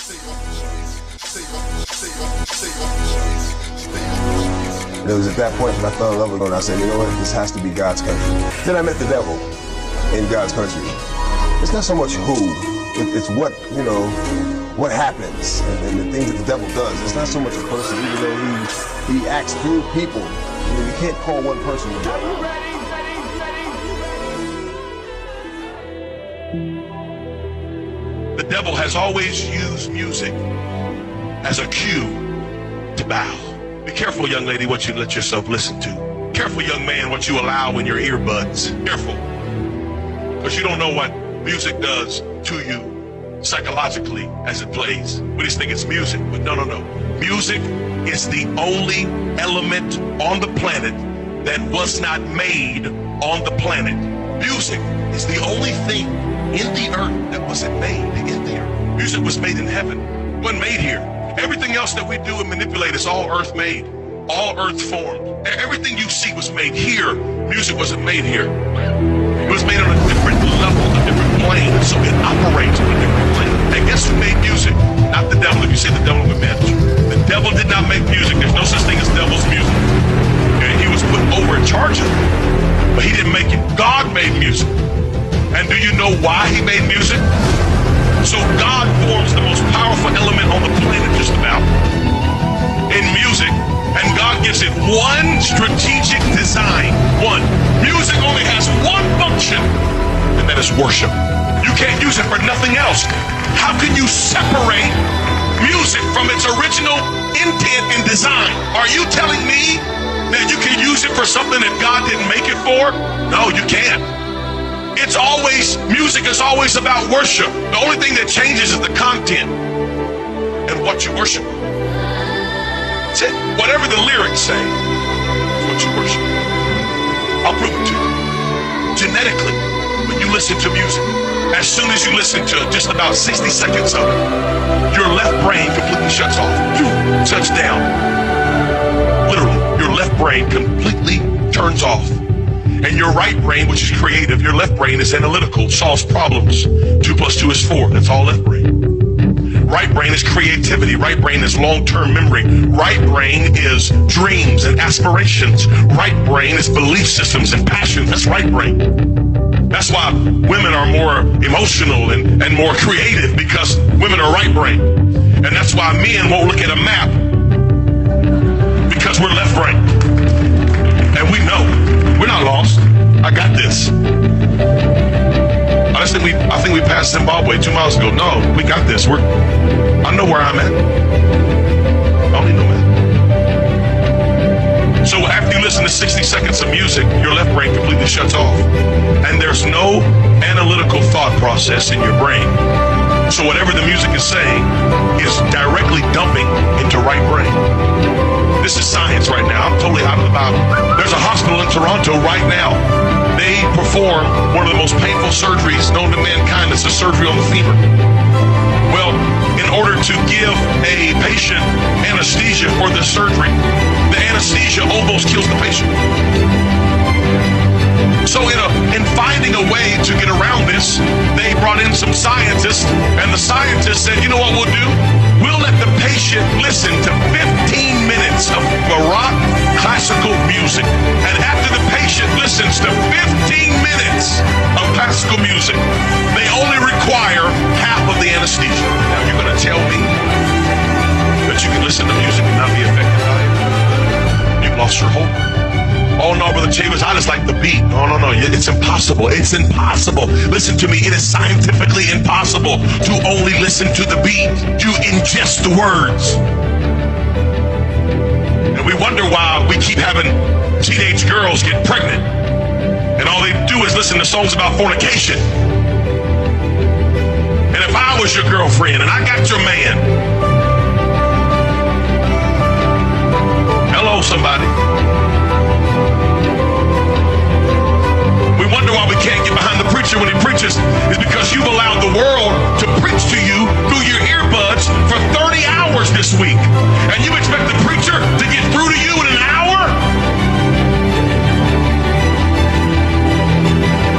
It was at that point that I fell in love with it, and I said, you know what, this has to be God's country. Then I met the devil in God's country. It's not so much who, it's what, you know, what happens and the things that the devil does. It's not so much a person, even though he acts through people. I mean, you can't call one person the devil. The devil has always used music as a cue to bow. Be careful, young lady, what you let yourself listen to. Careful, young man, what you allow in your earbuds. Careful. Because you don't know what music does to you psychologically as it plays. We just think it's music, but no. Music is the only element on the planet that was not made on the planet. Music is the only thing in the earth that wasn't made in the earth. Music was made in heaven. It wasn't made here. Everything else that we do and manipulate is all earth made, all earth formed. Everything you see was made here. Music wasn't made here. It was made on a different level, a different plane, so it operates on a different plane. And guess who made music? Not the devil. If you say the devil would manage. The devil did not make music. There's no such thing as devil's music. Okay? He was put over in charge of it, but he didn't make it. God made music. And do you know why he made music? So God forms the most powerful element on the planet just about in music, and God gives it one strategic design. One. Music only has one function, and that is worship. You can't use it for nothing else. How can you separate music from its original intent and design? Are you telling me that you can use it for something that God didn't make it for? No, you can't. It's always, music is always about worship. The only thing that changes is the content and what you worship. That's it. Whatever the lyrics say is what you worship. I'll prove it to you. Genetically, when you listen to music, as soon as you listen to just about 60 seconds of it, your left brain completely shuts off. Shuts down. Literally, your left brain completely turns off. And your right brain, which is creative, your left brain is analytical, solves problems. 2 + 2 is 4. That's all left brain. Right brain is creativity. Right brain is long-term memory. Right brain is dreams and aspirations. Right brain is belief systems and passions. That's right brain. That's why women are more emotional and more creative, because women are right brain. And that's why men won't look at a map, because we're left brain. And we know. We're not lost. I got this. I think we passed Zimbabwe 2 miles ago. No, we got this. I know where I'm at. I don't need no map. So after you listen to 60 seconds of music, your left brain completely shuts off. And there's no analytical thought process in your brain. So whatever the music is saying is directly dumping into right brain. This is science right now. I'm totally out of the Bible. There's a hospital in Toronto right now. They perform one of the most painful surgeries known to mankind. It's a surgery on the femur. Well, in order to give a patient anesthesia for this surgery, the anesthesia almost kills the patient. So in finding a way to get around this, they brought in some scientists, and the scientists said, you know what we'll do? We'll let the patient listen to 15 minutes of Baroque classical music. And after the patient listens to 15 minutes of classical music, they only require half of the anesthesia. Now you're going to tell me that you can listen to music and not be affected by it? You've lost your hope. Oh no, Brother Chambers, I just like the beat. No, it's impossible. It's impossible. Listen to me, it is scientifically impossible to only listen to the beat, to ingest the words. And we wonder why we keep having teenage girls get pregnant, and all they do is listen to songs about fornication. And if I was your girlfriend and I got your man, hello somebody. We wonder why we can't get behind the preacher when he preaches. Is because you've allowed the world to preach to you through your earbuds for 30 hours this week. And you expect the preacher to get through to you in an hour?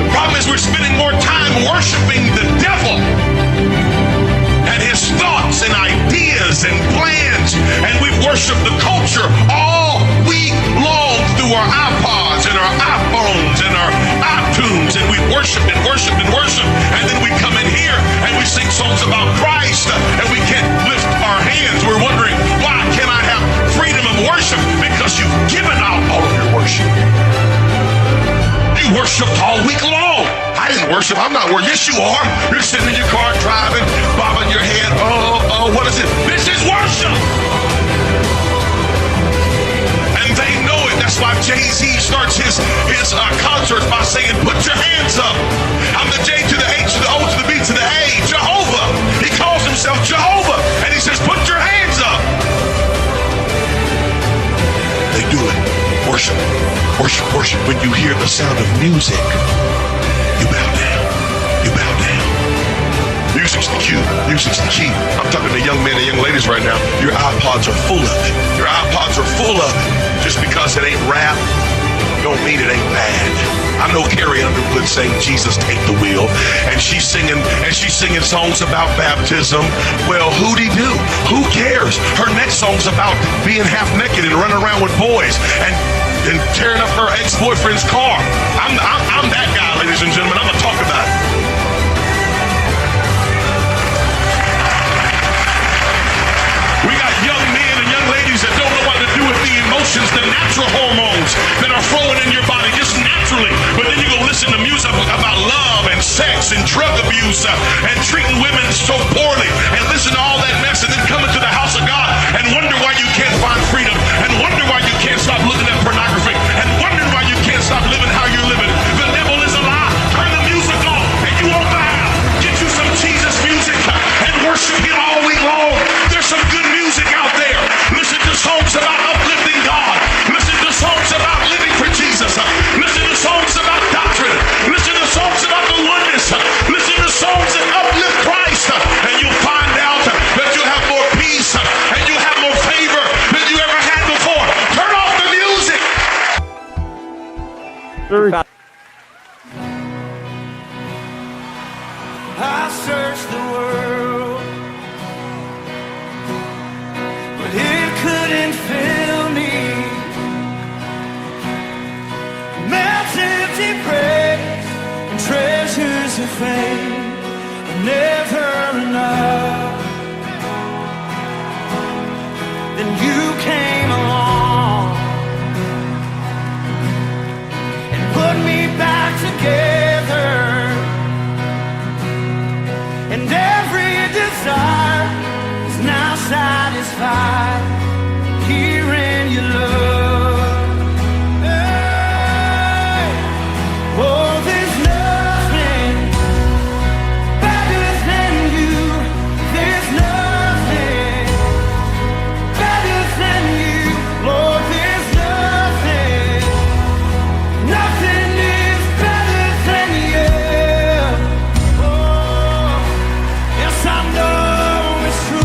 The problem is we're spending more time worshiping the devil and his thoughts and ideas and plans, and we've worshiped the culture all week long through our iPods and our iPhones and our iTunes, and we've worshiped and worshiped and worshiped, and then we come in here and we sing songs about Christ, and we can't lift our hands. We're wondering, why can't I have freedom of worship? Because you've given out all of your worship. You worshiped all week long. I didn't worship. I'm not worshiping. Yes, you are. You're sitting in your car driving, bobbing your head. Oh, what is it? This is worship. And they know it. That's why Jay-Z starts his concerts by saying, put your hands up. I'm the J to the H to the O to the B to the A. Jehovah. He calls himself Jehovah. And he says, put your hands up. They do it. Worship, worship, worship. When you hear the sound of music, you bow down. You bow down. Music's the cue. Music's the key. I'm talking to young men and young ladies right now. Your iPods are full of it. Your iPods are full of it. Just because it ain't rap, don't mean it ain't bad. I know Carrie Underwood saying Jesus take the wheel, and she's singing songs about baptism. Well, who'd he do? Who cares? Her next song's about being half naked and running around with boys and tearing up her ex-boyfriend's car. I'm that guy, ladies and gentlemen. I'm gonna talk about it. We got young men and young ladies that don't know what to do with the emotions, the natural hormones that are flowing in your body just naturally. But then you go listen to music about love and sex and drug abuse and treating women so poorly, and listen to all that mess, and then come into the house of God and wonder why you can't find freedom, and wonder why you can't stop looking at pornography, and wonder why you can't stop living how you're living. The devil is a lie. Turn the music off and you won't bow. Get you some Jesus music and worship him all week long. There's some good music out there. Listen to songs about uplifting God. Listen to songs about living for Jesus. Listen to songs about doctrine. Listen to songs about the oneness. Listen to songs that uplift Christ, and you'll find out that you'll have more peace and you'll have more favor than you ever had before. Turn off the music. I searched the world, but it couldn't fill me. Mountains of praise and treasures of fame are never enough. Then you came along and put me back together. And every desire is now satisfied here in your love. Hey. Oh, there's nothing better than you. There's nothing better than you. Lord, there's nothing. Nothing is better than you. Yes, I know it's true.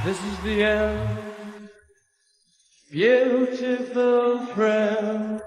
This is the end, beautiful friend.